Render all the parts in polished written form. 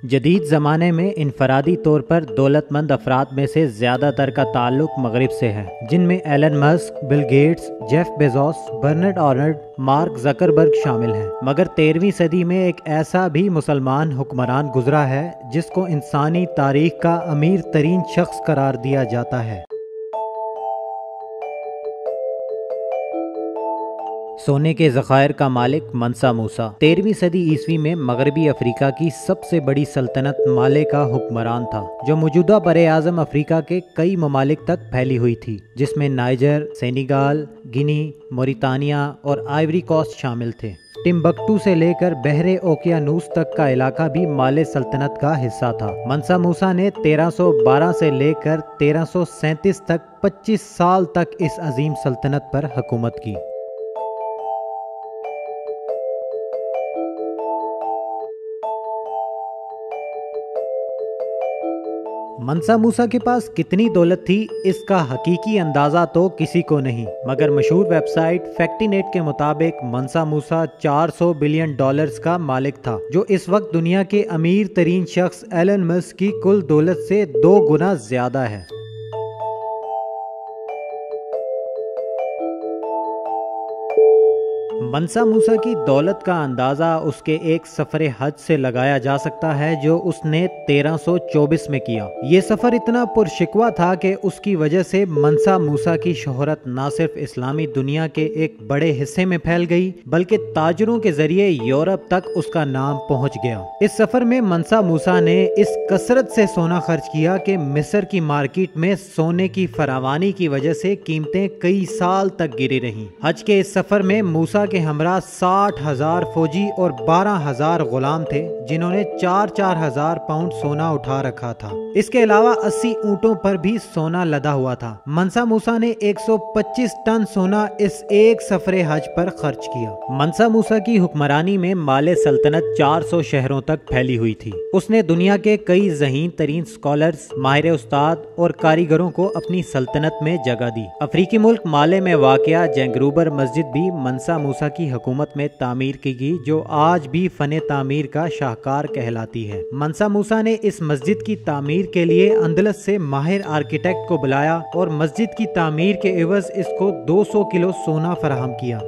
جدید زمانے میں انفرادی طور پر دولت مند افراد میں سے زیادہ تر کا تعلق مغرب سے ہے، جن میں Elon Musk, Bill Gates, Jeff Bezos, Bernard Arnault, Mark Zuckerberg شامل ہیں۔ مگر 13ویں صدی میں ایک ایسا بھی مسلمان حکمران گزرا ہے جس کو انسانی تاریخ کا امیر ترین شخص قرار دیا جاتا ہے۔ سونے کے ذخائر کا مالک منسا موسیٰ 13ویں صدی عیسوی میں مغربی افریقہ کی سب سے بڑی سلطنت مالے کا حکمران تھا، جو موجودہ بر اعظم افریقہ کے کئی ممالک تک پھیلی ہوئی تھی، جس میں نائجر، سینیگال، گنی، موریتانیہ اور آئیوری کوسٹ شامل تھے۔ ٹمبکٹو سے لے کر بحر اوقیانوس تک کا علاقہ بھی مالے سلطنت کا حصہ تھا۔ منسا موسیٰ نے 1312 سے لے کر 1337 تک 25 سال تک اس عظیم سلطنت پر حکومت کی۔ منسا موسیٰ کے پاس کتنی دولت تھی اس کا حقیقی اندازہ تو کسی کو نہیں، مگر مشہور ویب سائٹ فیکٹی نیٹ کے مطابق منسا موسیٰ $400 بلین کا مالک تھا، جو اس وقت دنیا کے امیر ترین شخص ایلن مسک کی کل دولت سے 2 گنا زیادہ ہے۔ منسا موسیٰ کی دولت کا اندازہ اس کے ایک سفر حج سے لگایا جا سکتا ہے جو اس نے 1324 میں کیا۔ یہ سفر اتنا پرشکوہ تھا کہ اس کی وجہ سے منسا موسیٰ کی شہرت نہ صرف اسلامی دنیا کے ایک بڑے حصے میں پھیل گئی بلکہ تاجروں کے ذریعے یورپ تک اس کا نام پہنچ گیا۔ اس سفر میں منسا موسیٰ نے اس کثرت سے سونا خرچ کیا کہ مصر کی مارکیٹ میں سونے کی فراوانی کی وجہ سے قیمتیں کئی سال تک گری رہیں۔ حج کے اس سفر میں موسیٰ کے ہمراہ 60,000 فوجی اور 12,000 غلام تھے، جنہوں نے 4,000 پاؤنڈ سونا اٹھا رکھا تھا۔ اس کے علاوہ 80 اونٹوں پر بھی سونا لدا ہوا تھا۔ منسا موسیٰ نے 125 ٹن سونا اس ایک سفر حج پر خرچ کیا۔ منسا موسیٰ کی حکمرانی میں مالے سلطنت 400 شہروں تک پھیلی ہوئی تھی۔ اس نے دنیا کے کئی ذہین ترین اسکالرز، ماہر استاد اور کاریگروں کو اپنی سلطنت میں جگہ دی۔ افریقی ملک مالے میں واقع جنگروبر مسجد بھی منسا موسیٰ کی حکومت میں تعمیر کی گئی، جو آج بھی فن تعمیر کا شاہکار کہلاتی ہے۔ منسا موسیٰ نے اس مسجد کی تعمیر کے لیے اندلس سے ماہر آرکیٹیکٹ کو بلایا اور مسجد کی تعمیر کے عوض اس کو 200 کلو سونا فراہم کیا۔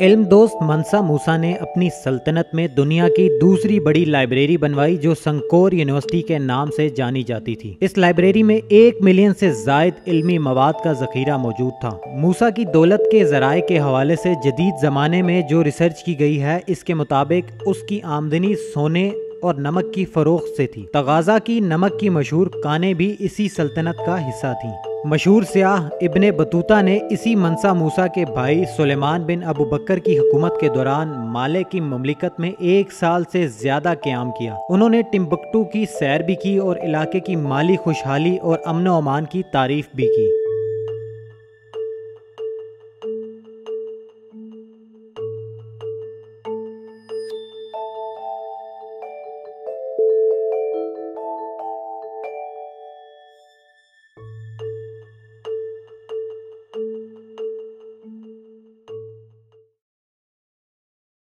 علم دوست منسا موسیٰ نے اپنی سلطنت میں دنیا کی دوسری بڑی لائبریری بنوائی جو سنکور یونیورسٹی کے نام سے جانی جاتی تھی۔ اس لائبریری میں 1 ملین سے زائد علمی مواد کا ذخیرہ موجود تھا۔ موسیٰ کی دولت کے ذرائع کے حوالے سے جدید زمانے میں جو ریسرچ کی گئی ہے، اس کے مطابق اس کی آمدنی سونے اور نمک کی فروخت سے تھی۔ تغازہ کی نمک کی مشہور کانیں بھی اسی سلطنت کا حصہ تھیں۔ مشہور سیاح ابن بطوطہ نے اسی منسا موسیٰ کے بھائی سلیمان بن ابو بکر کی حکومت کے دوران مالے کی مملکت میں 1 سال سے زیادہ قیام کیا۔ انہوں نے ٹمبکٹو کی سیر بھی کی اور علاقے کی مالی خوشحالی اور امن و امان کی تعریف بھی کی۔